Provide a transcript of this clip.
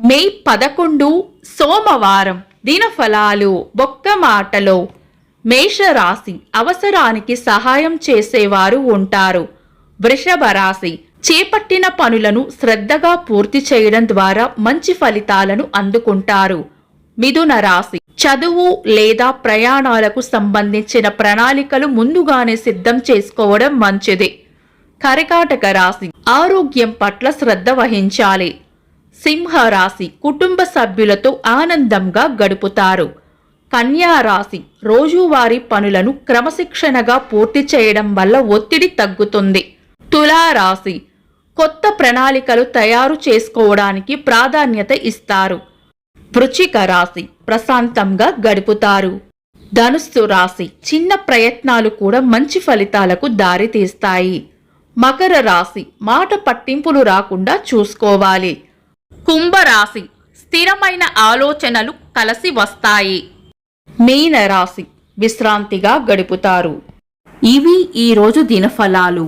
మే 11 సోమవారం. దినఫలాలు. ఒక్క మాటలో మేషరాశి అవసరానికి సహాయం చేసేవారు ఉంటారు. వృషభ రాశి చేపట్టిన పనులను శ్రద్ధగా పూర్తి చేయడం ద్వారా మంచి ఫలితాలను అందుకుంటారు. మిథున రాశి చదువు లేదా ప్రయాణాలకు సంబంధించిన ప్రణాళికలు ముందుగానే సిద్ధం చేసుకోవడం మంచిది. కర్కాటక రాశి ఆరోగ్యం పట్ల శ్రద్ధ వహించాలి. సింహ రాశి కుటుంబ సభ్యులతో ఆనందంగా గడుపుతారు. కన్యా రాశి రోజువారీ పనులను క్రమశిక్షణగా పూర్తి చేయడం వల్ల ఒత్తిడి తగ్గుతుంది. తులా రాశి కొత్త ప్రణాళికలు తయారు చేసుకోవడానికి ప్రాధాన్యత ఇస్తారు. వృశ్చిక రాశి ప్రశాంతంగా గడుపుతారు. ధనుస్సు రాశి చిన్న ప్రయత్నాలు కూడా మంచి ఫలితాలకు దారితీస్తాయి. మకర రాశి మాట పట్టింపులు రాకుండా చూసుకోవాలి. కుంభరాశి స్థిరమైన ఆలోచనలు కలిసి వస్తాయి. మీన రాశి విశ్రాంతిగా గడుపుతారు. ఇవి ఈరోజు దినఫలాలు.